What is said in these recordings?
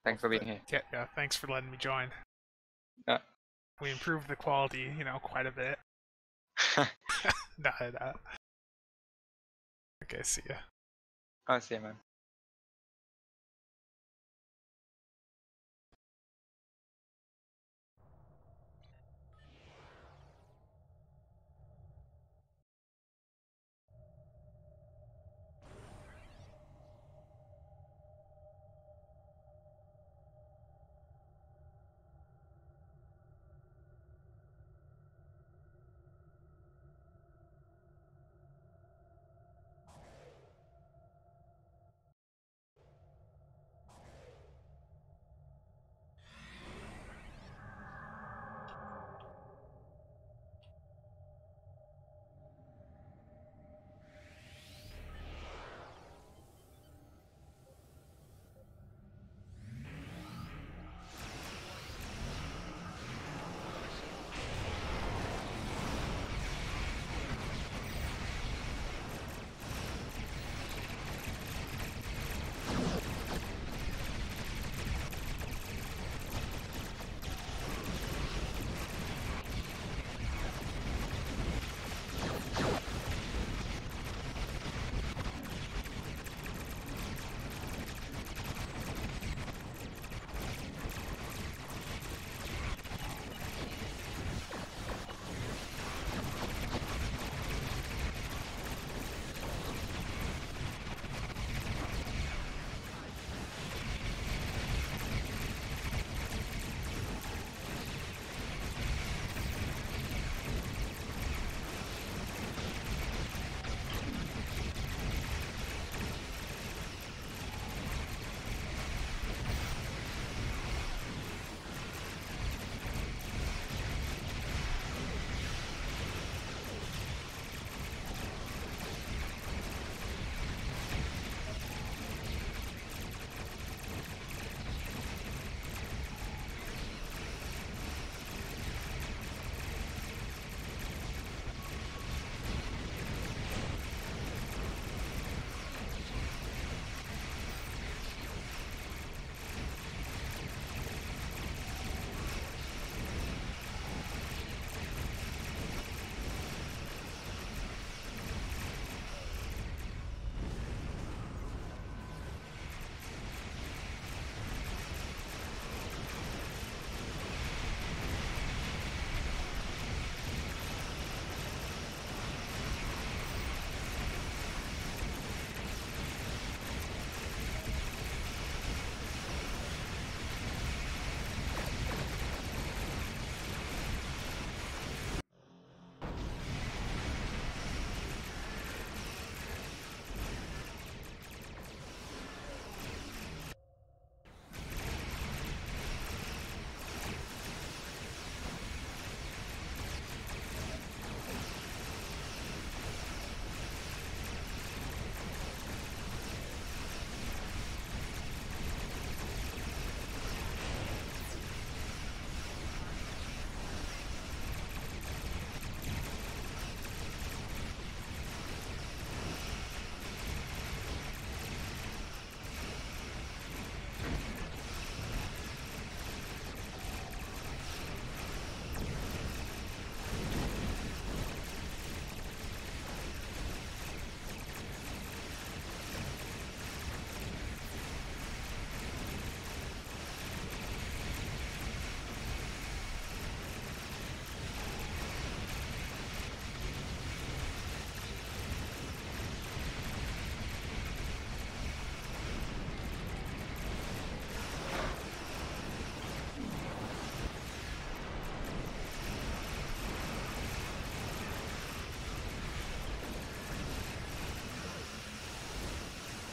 Thanks for being here. Yeah, thanks for letting me join. Yeah. We improved the quality, quite a bit. No. Okay, see ya. Oh, see you, man.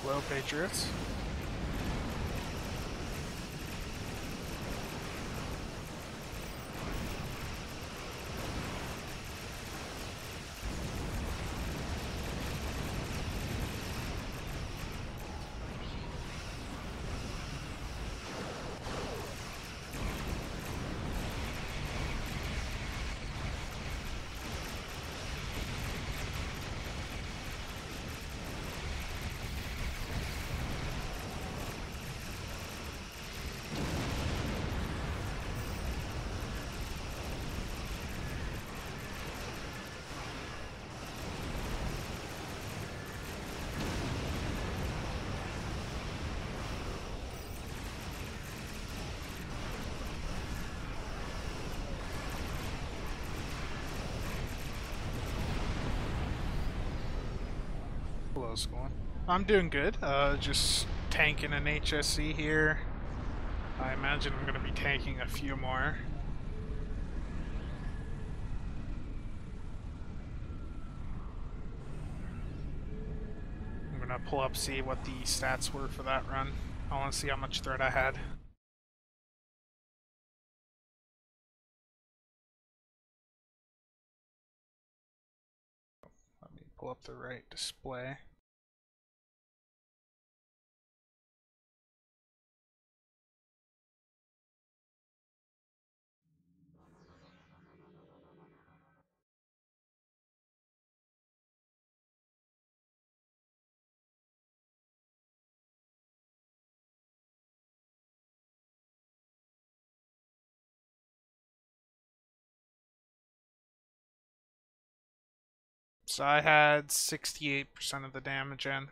Hello, Patriots. Hello, School. I'm doing good. Just tanking an HSE here. I imagine I'm going to be tanking a few more. I'm going to pull up, see what the stats were for that run. I want to see how much threat I had. Let me pull up the right display. So I had 68% of the damage in.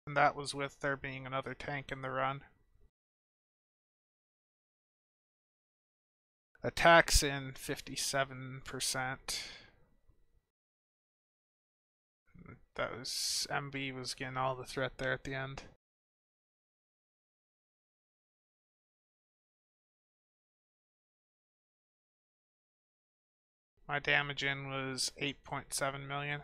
And that was with there being another tank in the run. Attacks in 57%. That was MB was getting all the threat there at the end. My damage in was 8.7 million.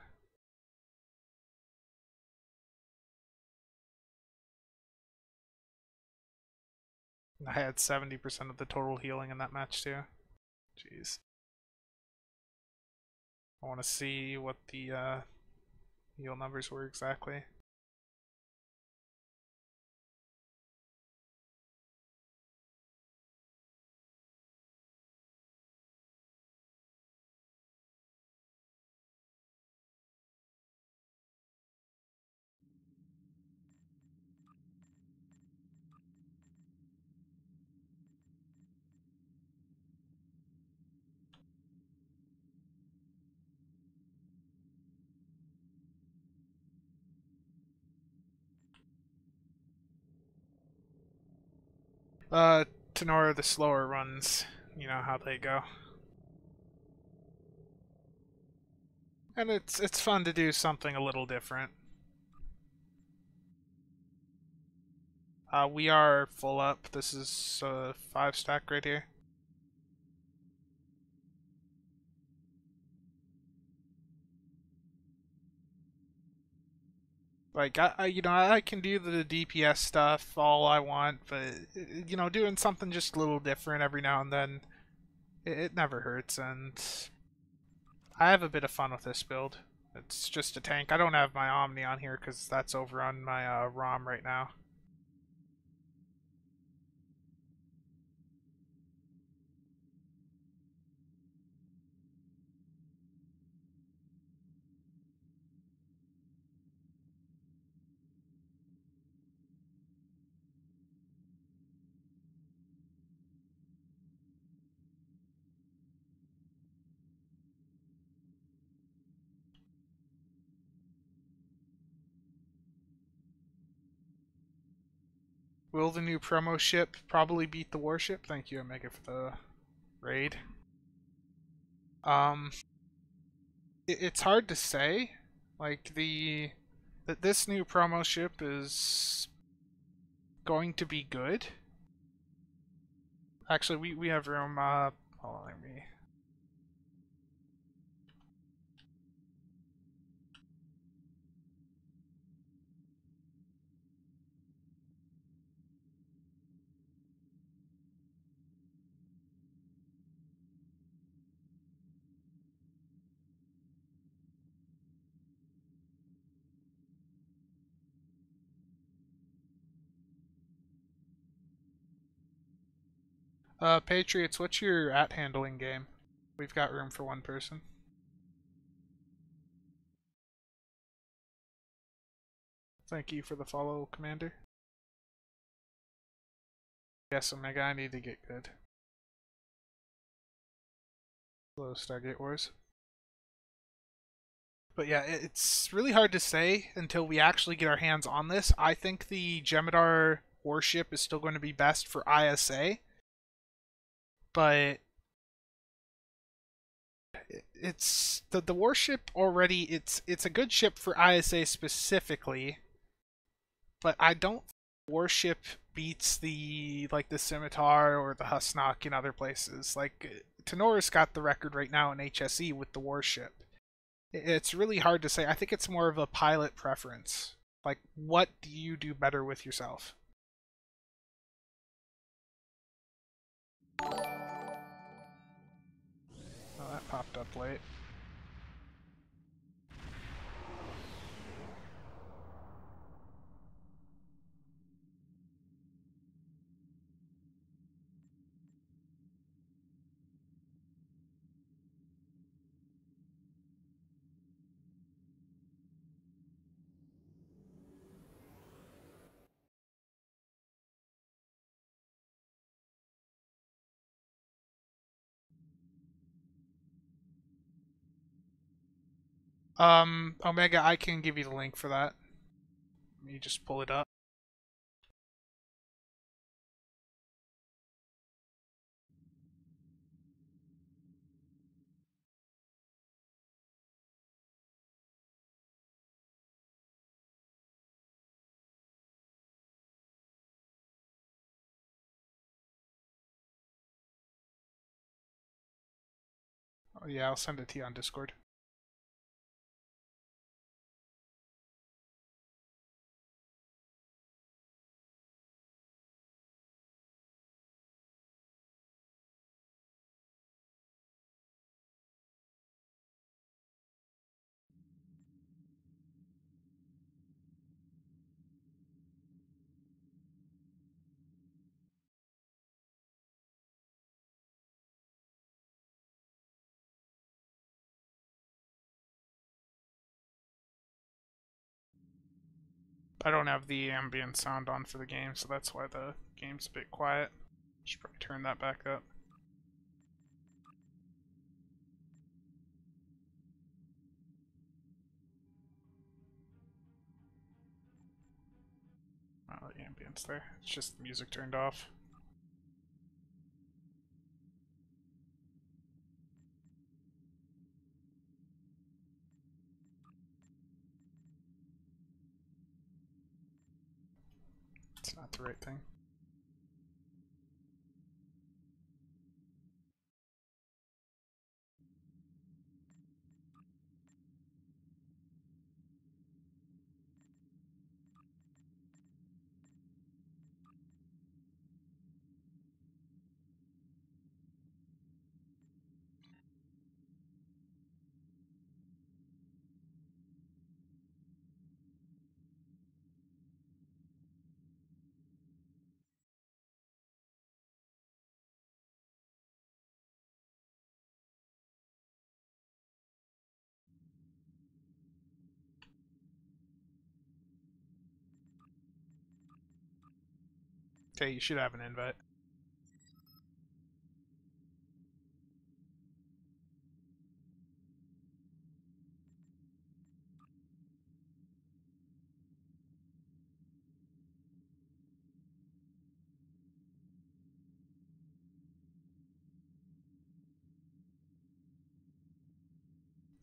I had 70% of the total healing in that match too. Jeez. I want to see what the heal numbers were exactly. Tenora, the slower runs, you know how they go. And it's fun to do something a little different. We are full up. This is 5 stack right here. Like I can do the DPS stuff all I want, but doing something just a little different every now and then, it never hurts. And I have a bit of fun with this build. It's just a tank. I don't have my Omni on here because that's over on my ROM right now. Will the new promo ship probably beat the warship? Thank you, Omega, for the raid. It's hard to say. Like this new promo ship is going to be good. Actually, we have room. Hold on, let me. Patriots, what's your handling game? We've got room for one person. Thank you for the follow, Commander. Yes, Omega, I need to get good. Hello, Stargate Wars. But yeah, it's really hard to say until we actually get our hands on this. I think the Jem'Hadar warship is still going to be best for ISA. But it's the warship already. It's a good ship for ISA specifically, but I don't think warship beats the scimitar or the Husnock in other places. Like Tenora's got the record right now in HSE with the warship. It's really hard to say. I think it's more of a pilot preference. Like, what do you do better with yourself? Oh, that popped up late. Omega, I can give you the link for that. Let me just pull it up. Oh, yeah, I'll send it to you on Discord. I don't have the ambient sound on for the game, so that's why the game's a bit quiet. Should probably turn that back up. Oh, the ambient's there. It's just the music turned off. It's not the right thing. Okay, you should have an invite.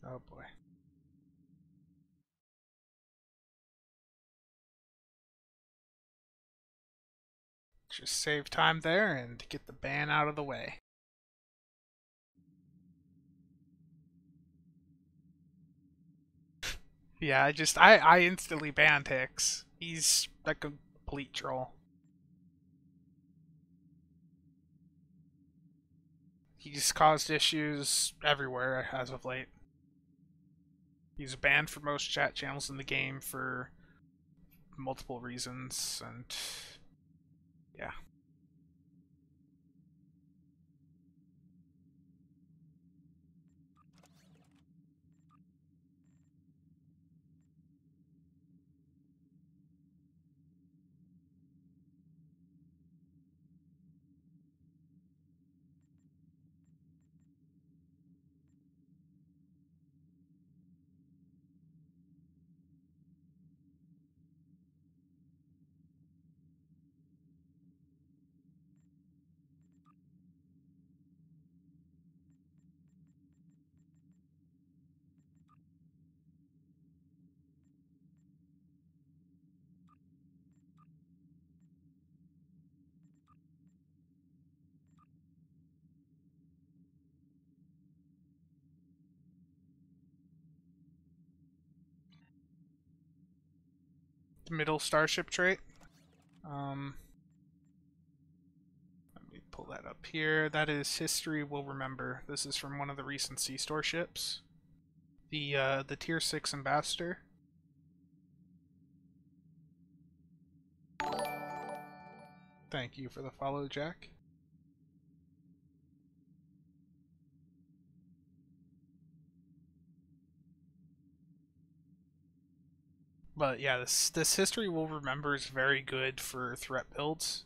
Oh boy. Just save time there and get the ban out of the way. Yeah, I instantly banned Hicks. He's a complete troll. He's caused issues everywhere as of late. He's banned from most chat channels in the game for multiple reasons, and yeah. middle starship trait. Let me pull that up here. That is History Will Remember. This is from one of the recent sea store ships. The Tier 6 Ambassador. Thank you for the follow, Jack. But yeah, this History Will Remember is very good for threat builds.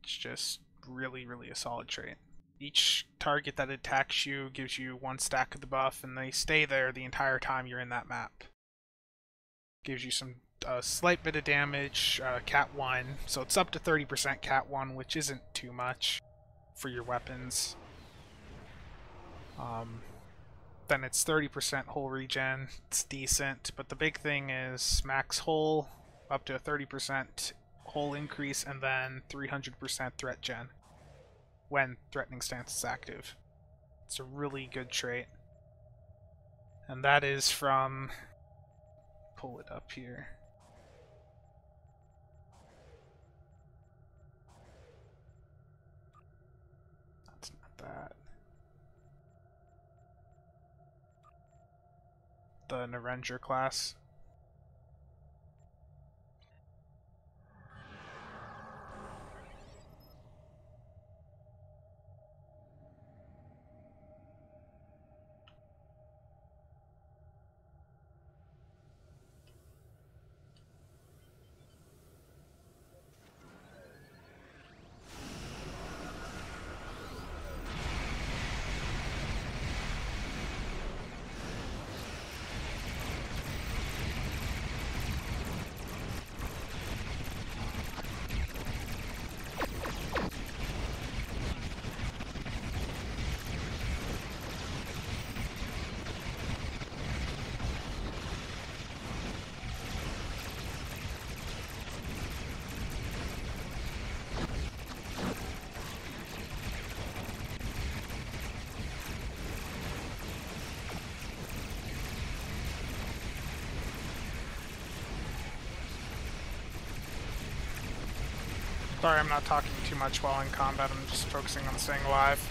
It's just really, really a solid trait. Each target that attacks you gives you 1 stack of the buff, and they stay there the entire time you're in that map. Gives you some slight bit of damage, Cat 1, so it's up to 30% Cat 1, which isn't too much for your weapons. Then it's 30% hull regen, it's decent, but the big thing is max hull, up to a 30% hull increase, and then 300% threat gen when threatening stance is active. It's a really good trait. And that is from... pull it up here. That's not that. The Narenger class. Sorry, I'm not talking too much while in combat, I'm just focusing on staying alive.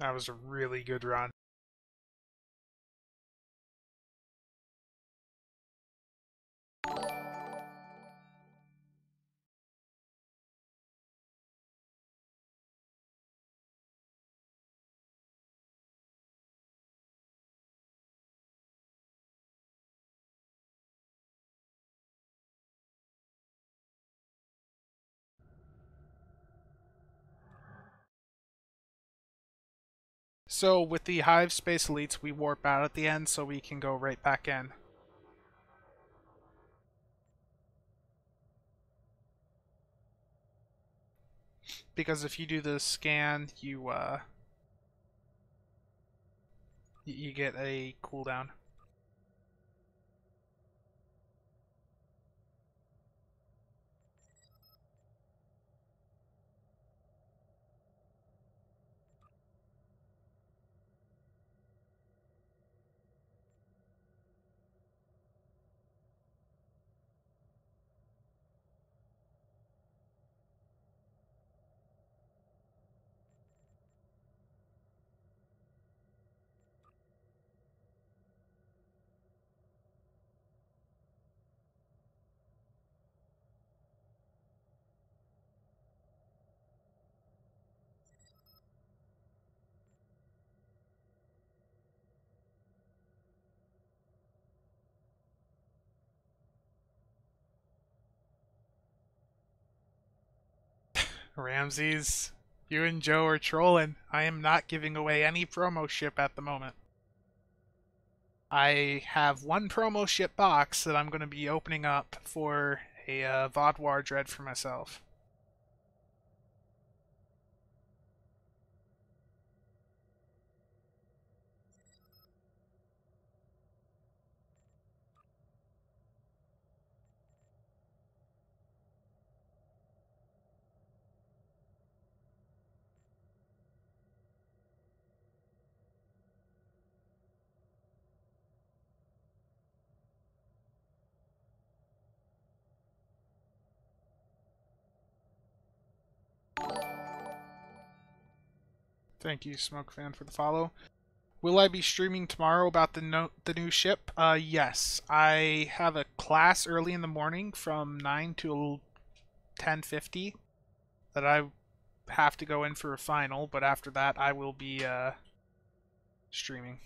That was a really good run. So with the Hive Space Elites, we warp out at the end so we can go right back in. Because if you do the scan, you get a cooldown. Ramses, you and Joe are trolling. I am not giving away any promo ship at the moment. I have one promo ship box that I'm going to be opening up for a Vodwar Dread for myself. Thank you, Smoke Fan, for the follow. Will I be streaming tomorrow about the new ship? Yes. I have a class early in the morning from 9 to 10:50 that I have to go in for a final, but after that I will be streaming.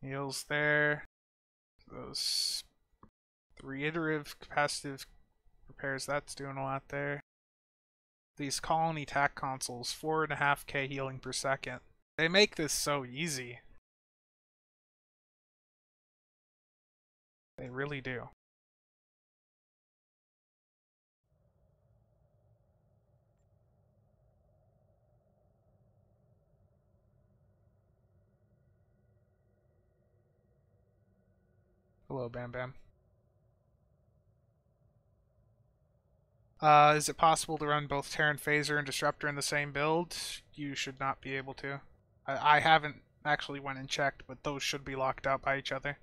Heals there. Those reiterative capacitive repairs, that's doing a lot there. These colony tac consoles, 4.5k healing per second. They make this so easy. They really do. Hello, Bam Bam. Is it possible to run both Terran Phaser and Disruptor in the same build? You should not be able to. I haven't actually went and checked, but those should be locked out by each other.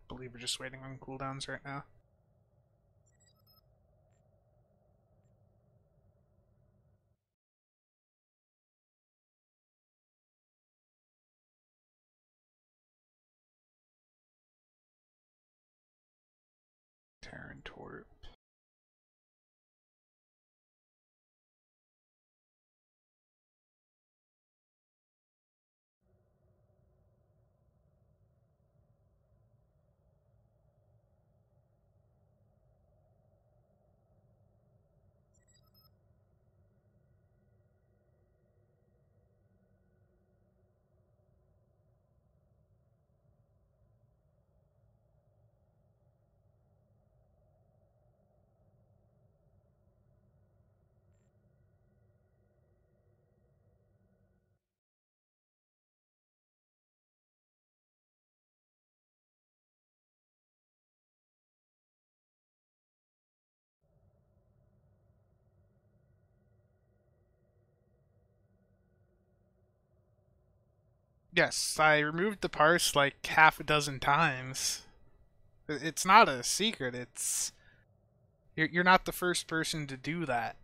I believe we're just waiting on cooldowns right now. Terran Torp. Yes, I removed the parse like half a dozen times. It's not a secret. It's you're not the first person to do that.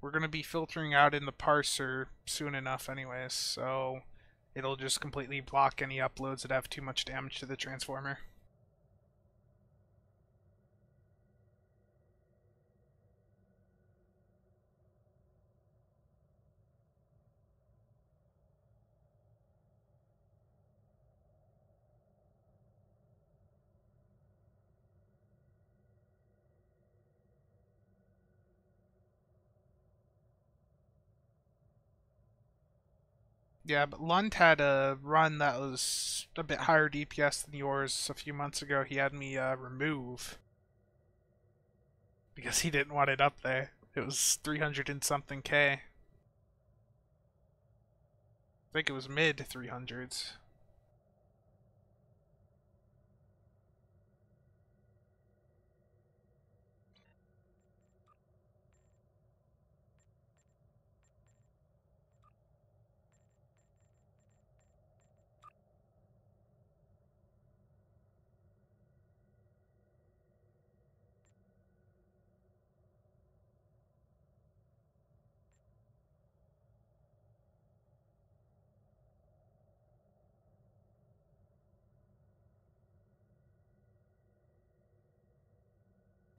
We're going to be filtering out in the parser soon enough anyways, so it'll just completely block any uploads that have too much damage to the transformer. Yeah, but Lund had a run that was a bit higher DPS than yours a few months ago. He had me remove because he didn't want it up there. It was 300 and something K. I think it was mid 300s.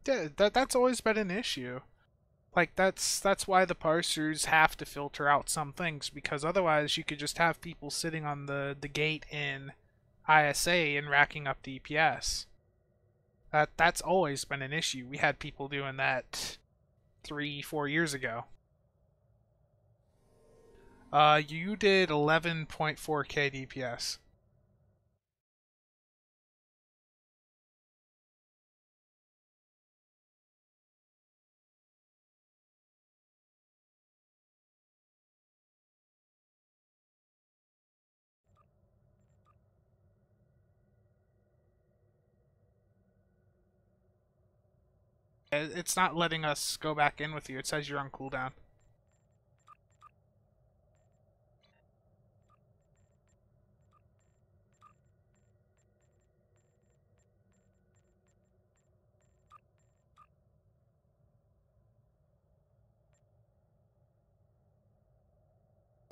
Yeah, that's always been an issue. Like that's why the parsers have to filter out some things, because otherwise you could just have people sitting on the gate in ISA and racking up DPS. That's always been an issue. We had people doing that 3-4 years ago. You did 11.4k DPS. It's not letting us go back in with you. It says you're on cooldown.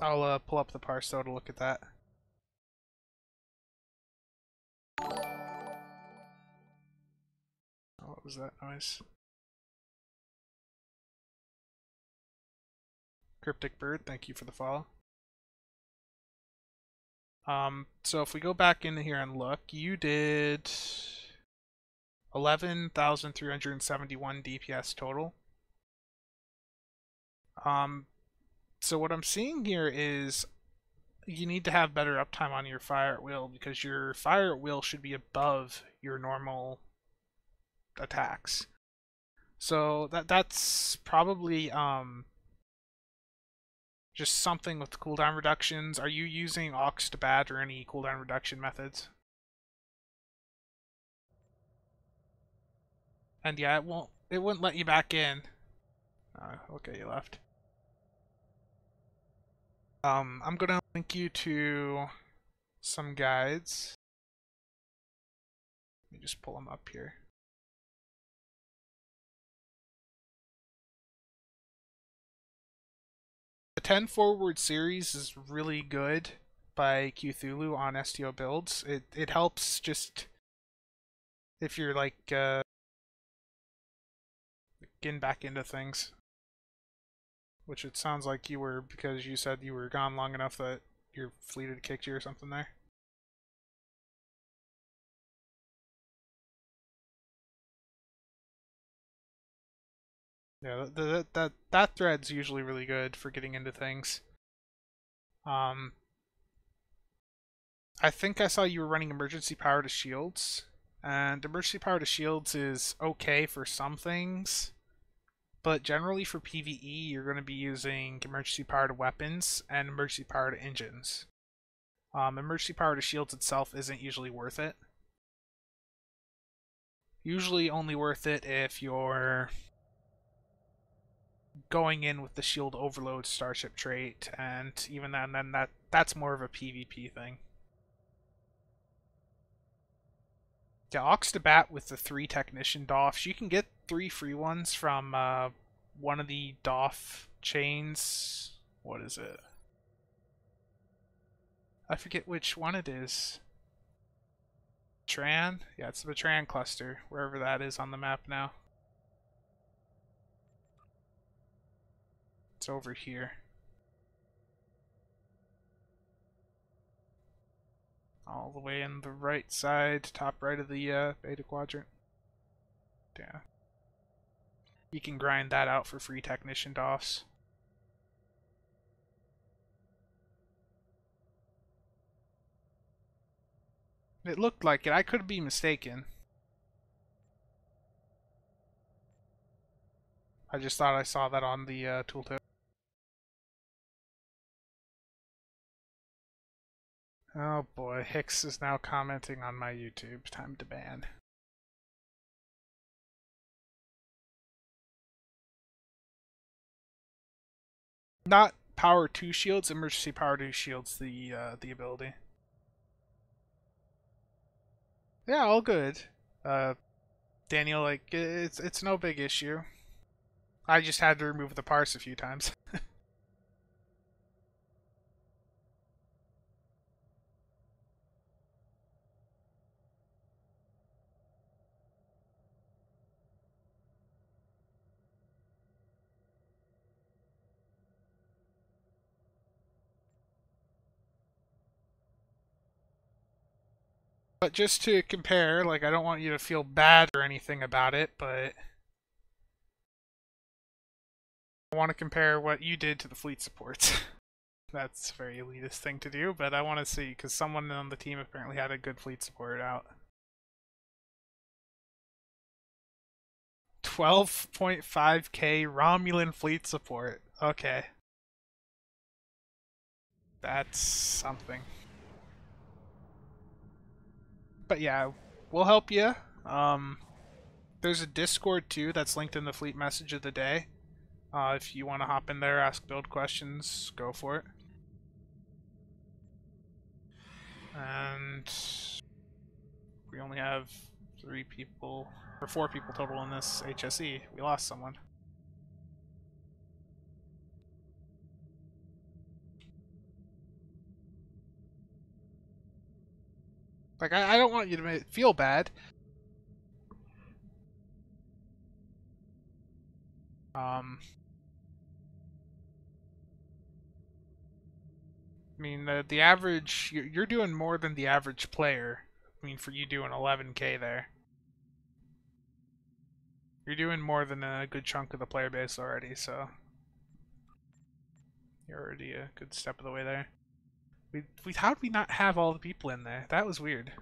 I'll pull up the parse though to look at that. Oh, what was that noise? Cryptic Bird, thank you for the follow. So if we go back in here and look, you did 11,371 DPS total. So what I'm seeing here is you need to have better uptime on your fire at will, because your fire at will should be above your normal attacks. So that's probably just something with cooldown reductions. Are you using aux to bat or any cooldown reduction methods? And yeah, it wouldn't let you back in. Okay, you left. I'm gonna link you to some guides. Let me just pull them up here. The 10 Forward series is really good by Cthulhu on STO builds. It helps just if you're like getting back into things, which it sounds like you were because you said you were gone long enough that your fleet had kicked you or something there. Yeah, that thread's usually really good for getting into things. Um, I think I saw you were running emergency power to shields, and emergency power to shields is okay for some things, but generally for PvE, you're going to be using emergency power to weapons and emergency power to engines. Emergency power to shields itself isn't usually worth it. Usually only worth it if you're going in with the shield overload starship trait, and even then that's more of a PvP thing. Yeah, Ox to Bat with the 3 technician doffs. You can get 3 free ones from one of the doff chains. What is it? I forget which one it is. Tran? Yeah, it's the Tran cluster, wherever that is on the map now. It's over here. All the way in the right side, top right of the beta quadrant. Yeah. You can grind that out for free technician doffs. It looked like it. I could be mistaken. I just thought I saw that on the tooltip. Oh boy, Hicks is now commenting on my YouTube. Time to ban. Not power 2 shields, emergency power 2 shields the ability. Yeah, all good. Daniel, like it's no big issue. I just had to remove the parse a few times. But just to compare, like I don't want you to feel bad or anything about it, but I want to compare what you did to the fleet supports. That's a very elitist thing to do, but I want to see because someone on the team apparently had a good fleet support out. 12.5k Romulan fleet support. Okay. That's something. But yeah, we'll help you. There's a Discord too that's linked in the fleet message of the day. If you want to hop in there, ask build questions, go for it. And we only have 3 people, or 4 people total in this HSE. We lost someone. Like, I don't want you to feel bad. I mean, the average, you're doing more than the average player. I mean, for you doing 11k there. You're doing more than a good chunk of the player base already, so you're already a good step of the way there. How did we not have all the people in there? That was weird.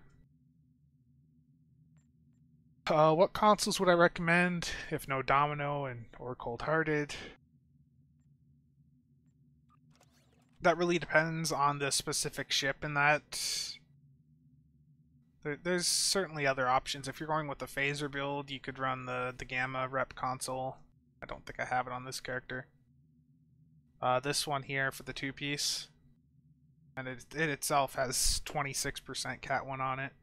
What consoles would I recommend if no Domino or Cold Hearted? That really depends on the specific ship in that. There's certainly other options. If you're going with the phaser build, you could run the Gamma Rep console. I don't think I have it on this character. This one here for the 2-piece. And it itself has 26% Cat 1 on it.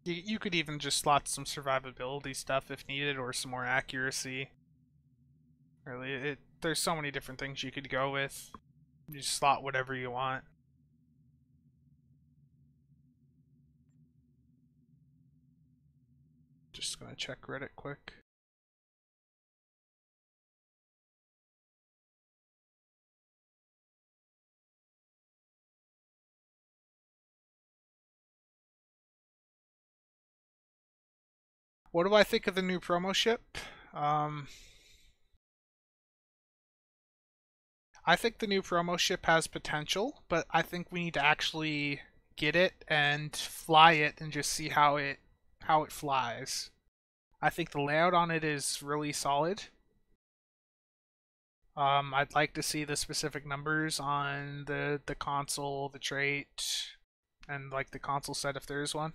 You could even just slot some survivability stuff if needed, or some more accuracy. Really, there's so many different things you could go with. You slot whatever you want. Just gonna check Reddit quick. What do I think of the new promo ship? I think the new promo ship has potential, but I think we need to actually get it and fly it and just see how it flies. I think the layout on it is really solid. I'd like to see the specific numbers on the console, the trait, and like the console set if there is one.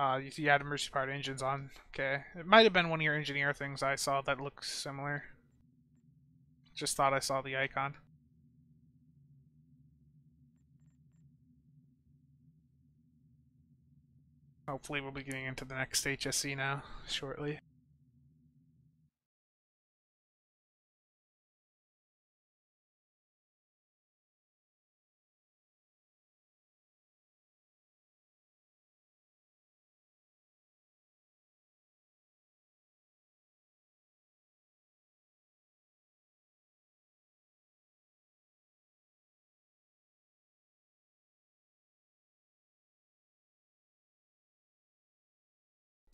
You had emergency powered engines on. Okay. It might have been one of your engineer things I saw that looks similar. Just thought I saw the icon. Hopefully we'll be getting into the next HSE now, shortly.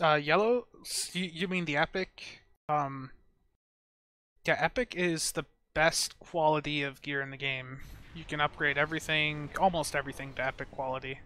Yellow? You mean the Epic? Yeah, Epic is the best quality of gear in the game. You can upgrade everything, almost everything, to Epic quality.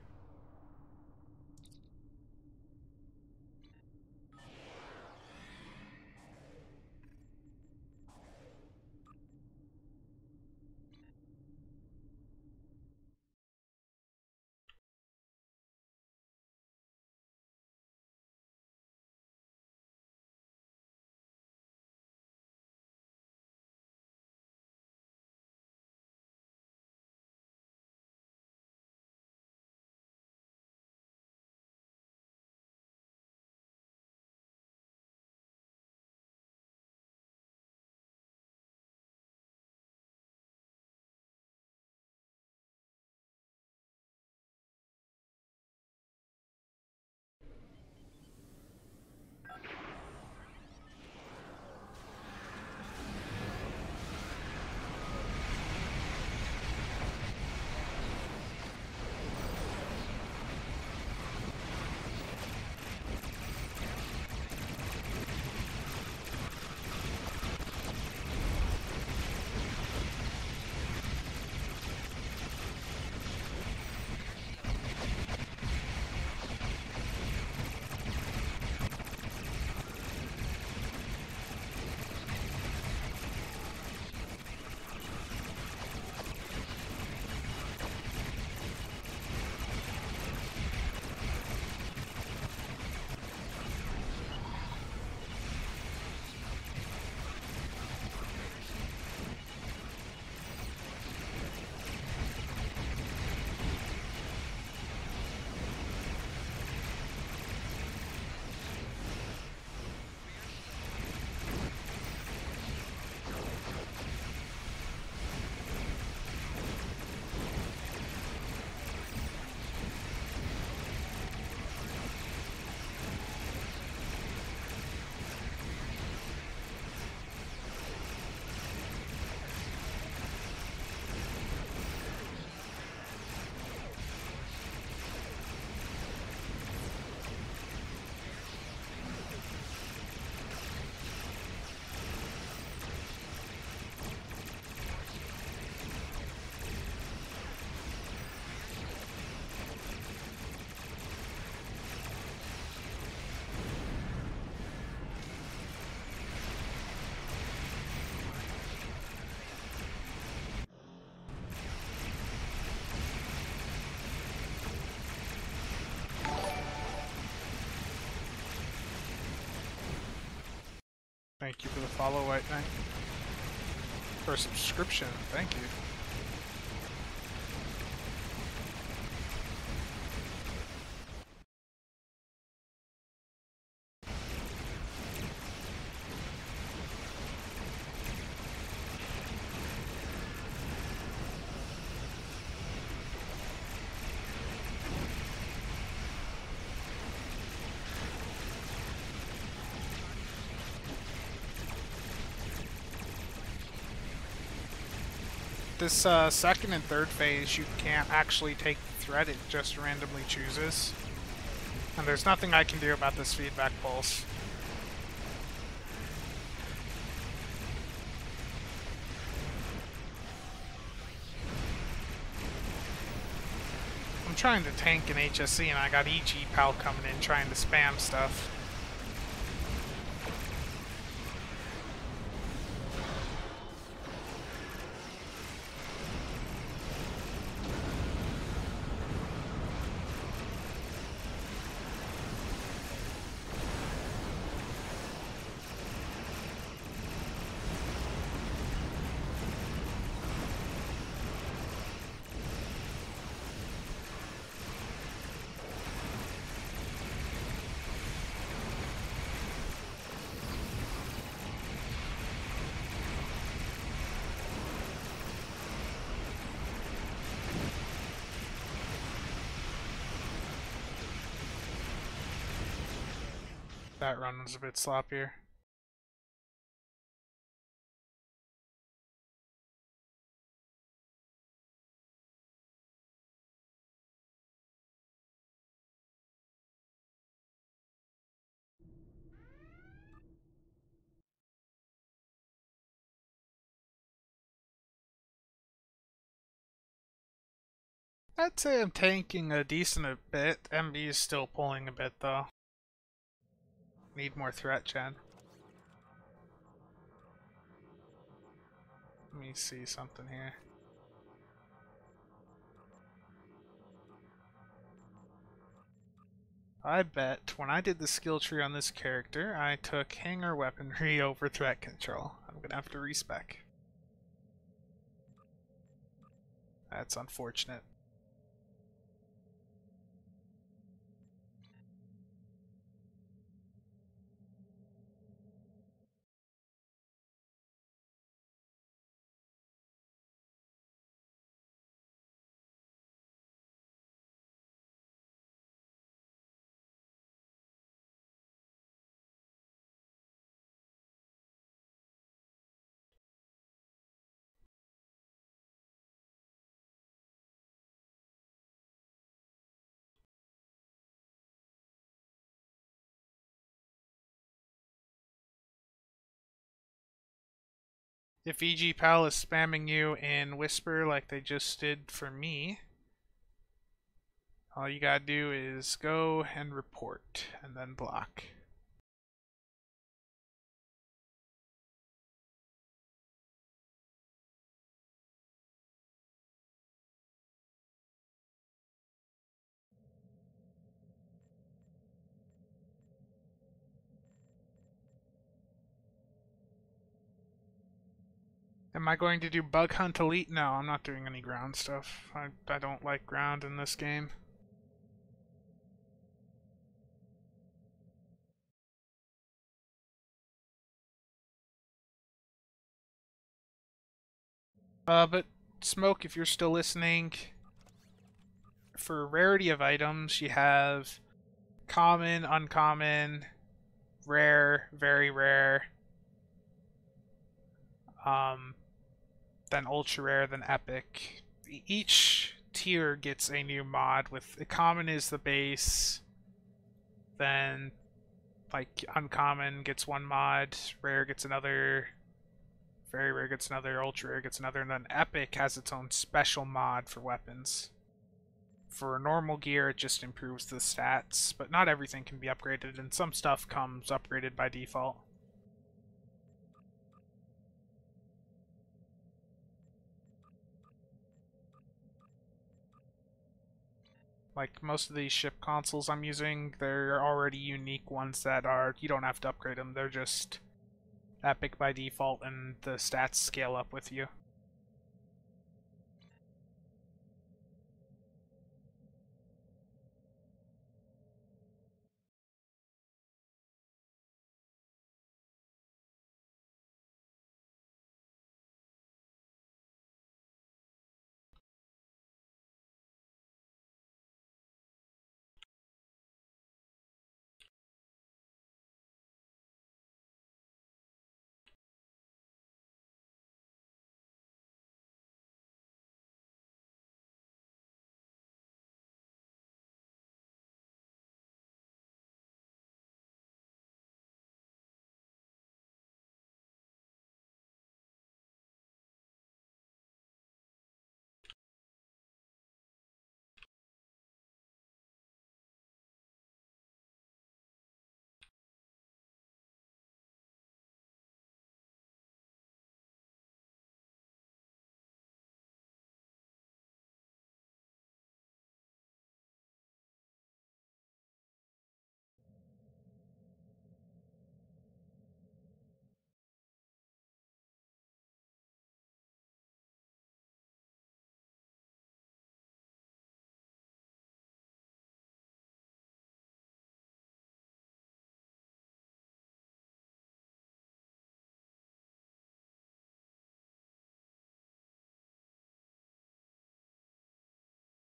Thank you for the follow, White Knight. For a subscription, thank you. this second and third phase, you can't actually take the threat, it just randomly chooses. And there's nothing I can do about this feedback pulse. I'm trying to tank an HSE and I got EG Pal coming in trying to spam stuff. That run was a bit sloppier. I'd say I'm tanking a decent bit. MB is still pulling a bit though. Need more threat gen. Let me see something here. I bet when I did the skill tree on this character, I took hanger weaponry over threat control. I'm gonna have to respec. That's unfortunate. If EG Pal is spamming you in Whisper like they just did for me, all you gotta do is go and report, and then block. Am I going to do Bug Hunt Elite? No, I'm not doing any ground stuff. I don't like ground in this game. But Smoke, if you're still listening, for rarity of items, you have common, uncommon, rare, very rare, um, then ultra rare, then epic. Each tier gets a new mod. With common is the base, then like uncommon gets one mod, rare gets another, very rare gets another, ultra rare gets another, and then epic has its own special mod for weapons. For normal gear, it just improves the stats, but not everything can be upgraded, and some stuff comes upgraded by default. Like most of these ship consoles I'm using, they're already unique ones that are, you don't have to upgrade them, they're just epic by default and the stats scale up with you.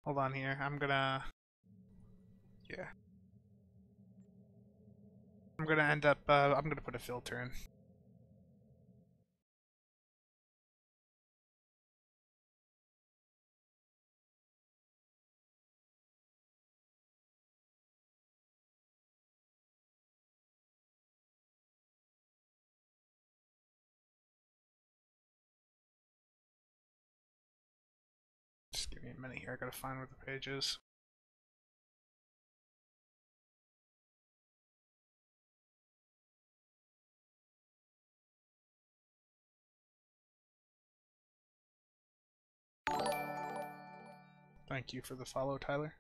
Hold on here. I'm gonna... Yeah. I'm gonna end up... I'm gonna put a filter in. Just give me a minute here. I gotta find where the page is. Thank you for the follow, Tyler.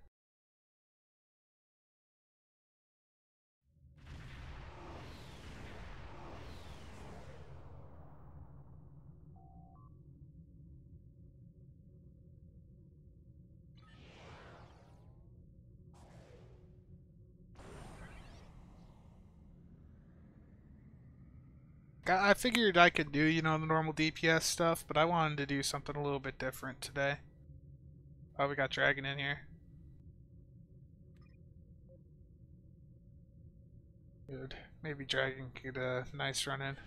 I figured I could do, you know, the normal DPS stuff, but I wanted to do something a little bit different today. Oh, we got Dragon in here. Good. Maybe Dragon could nice run in.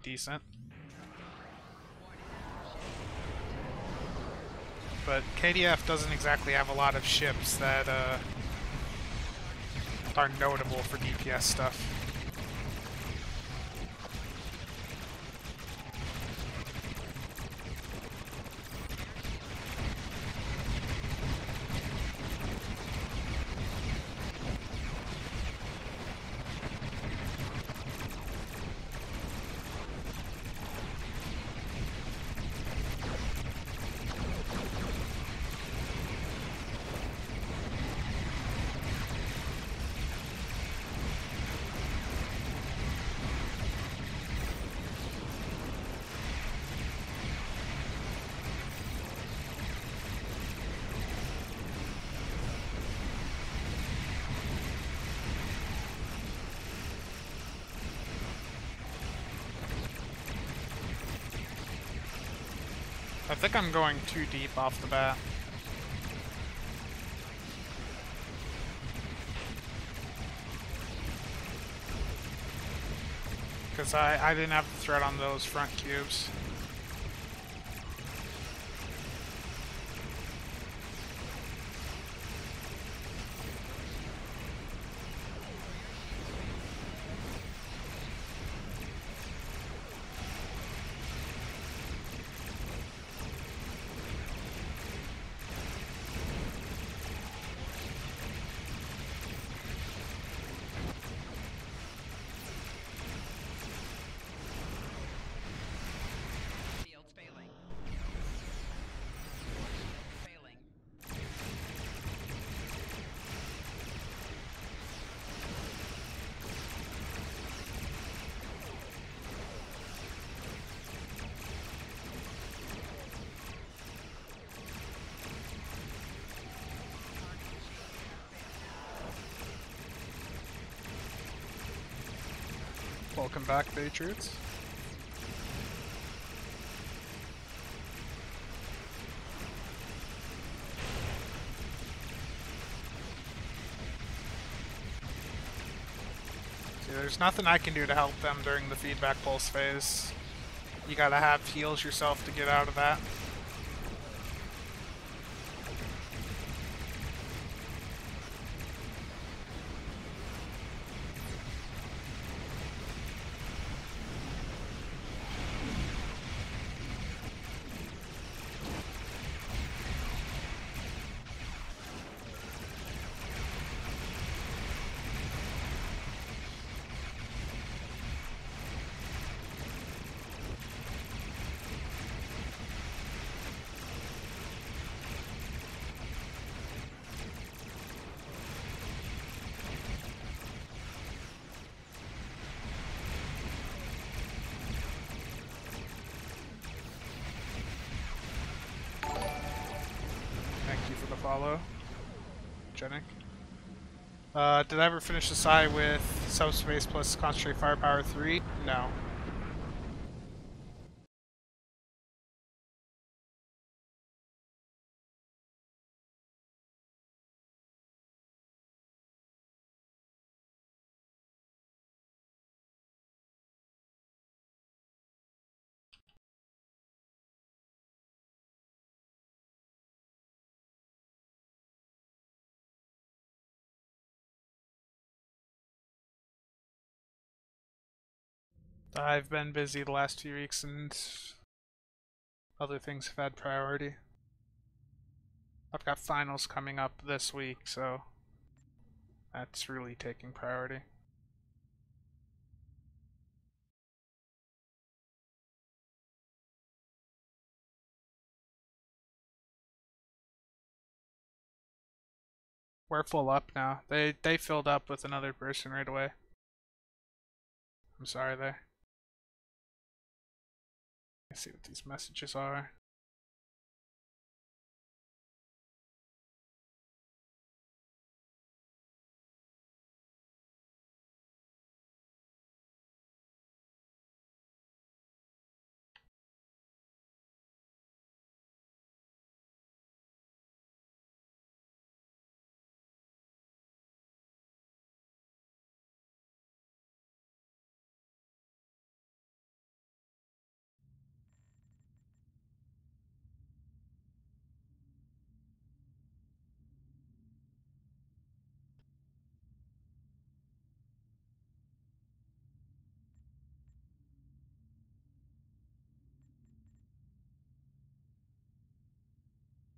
Decent. But KDF doesn't exactly have a lot of ships that are notable for DPS stuff. I think I'm going too deep off the bat. Because I didn't have the threat on those front cubes. Welcome back, Patriots. See, there's nothing I can do to help them during the feedback pulse phase. You gotta have heals yourself to get out of that. follow. Genic. Did I ever finish the side with Subspace plus Concentrate Firepower 3? No. I've been busy the last few weeks and other things have had priority. I've got finals coming up this week, so that's really taking priority. We're full up now. They filled up with another person right away. I'm sorry there. Let's see what these messages are.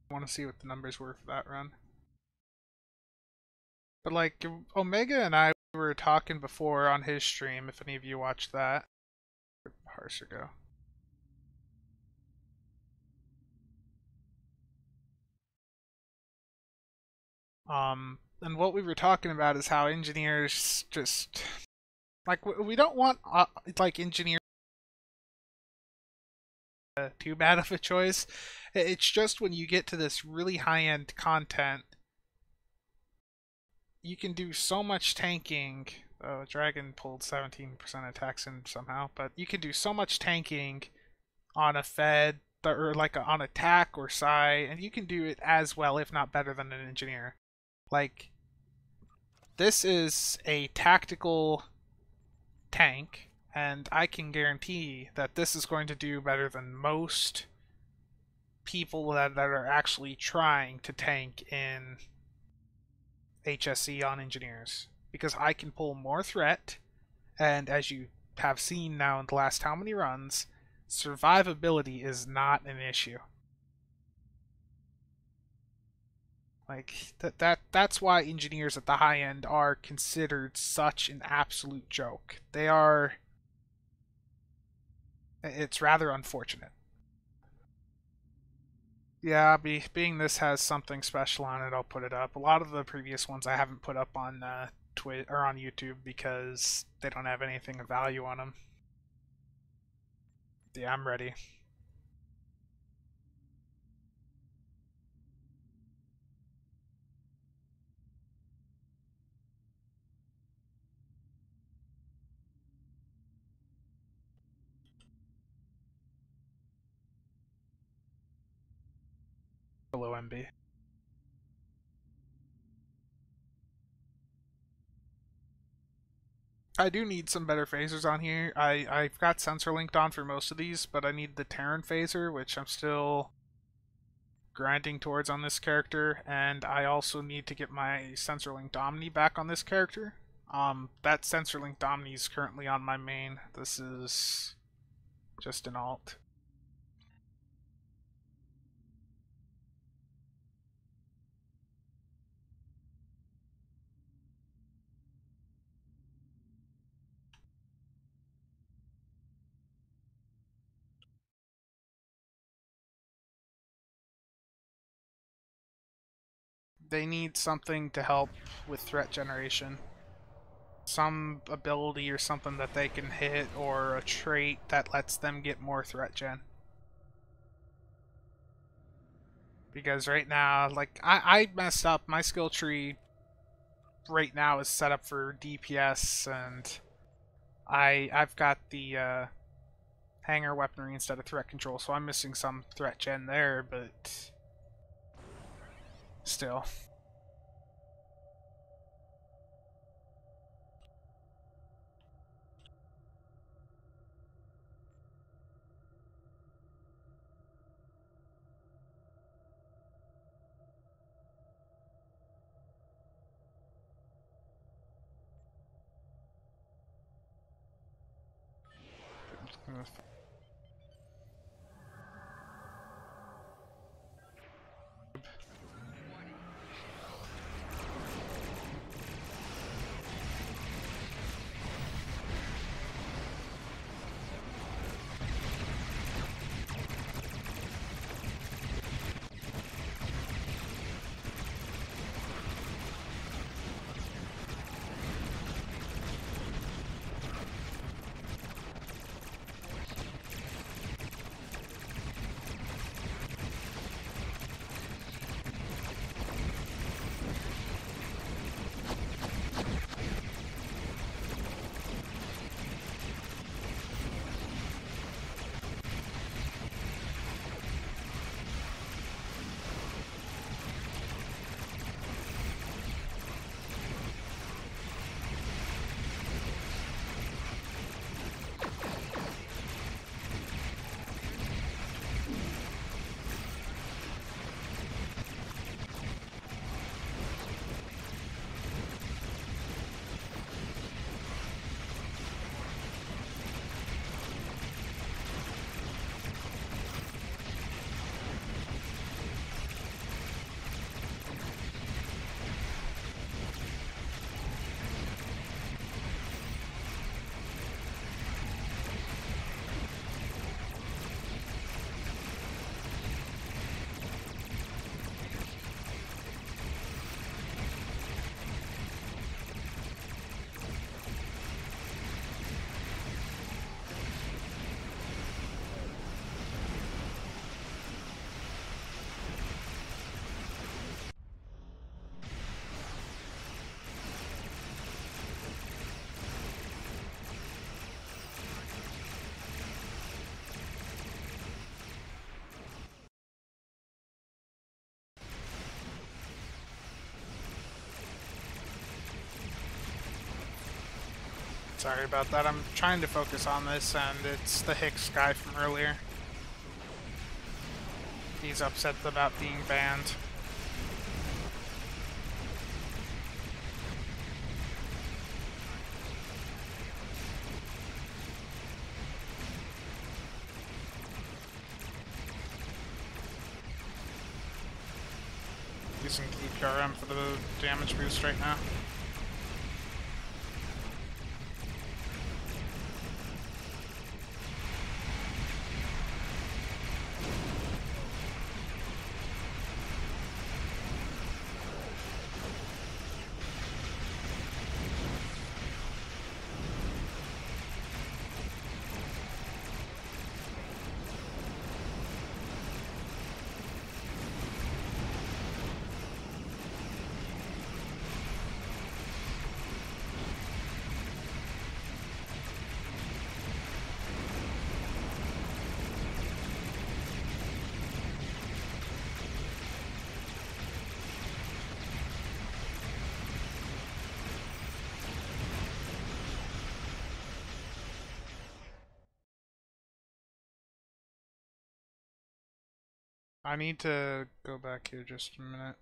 I want to see what the numbers were for that run. But like Omega and I were talking before on his stream, if any of you watched that. Where'd Parser go? And what we were talking about is how engineers just like we don't want like engineers too bad of a choice. It's just when you get to this really high-end content, you can do so much tanking. Oh, Dragon pulled 17% attacks in somehow, but you can do so much tanking on a Fed or like on attack or Psi, and you can do it as well, if not better, than an engineer. Like, this is a tactical tank, and I can guarantee that this is going to do better than most people that are actually trying to tank in HSE on engineers. Because I can pull more threat, and as you have seen now in the last how many runs, survivability is not an issue. Like that's why engineers at the high end are considered such an absolute joke. They are. It's rather unfortunate. Yeah, being this has something special on it, I'll put it up. A lot of the previous ones I haven't put up on Twitch or on YouTube because they don't have anything of value on them. Yeah, I'm ready. Hello, MB. I do need some better phasers on here. I've got sensor linked on for most of these, but I need the Terran phaser, which I'm still grinding towards on this character, and I also need to get my sensor linked Omni back on this character. That sensor linked Omni is currently on my main. This is just an alt. They need something to help with threat generation. Some ability or something that they can hit, or a trait that lets them get more threat gen. Because right now, like, I messed up. My skill tree right now is set up for DPS, and I've got the hanger weaponry instead of threat control, so I'm missing some threat gen there, but still. Sorry about that. I'm trying to focus on this, and it's the Hicks guy from earlier. He's upset about being banned. Using EPRM for the damage boost right now. I need to go back here just a minute.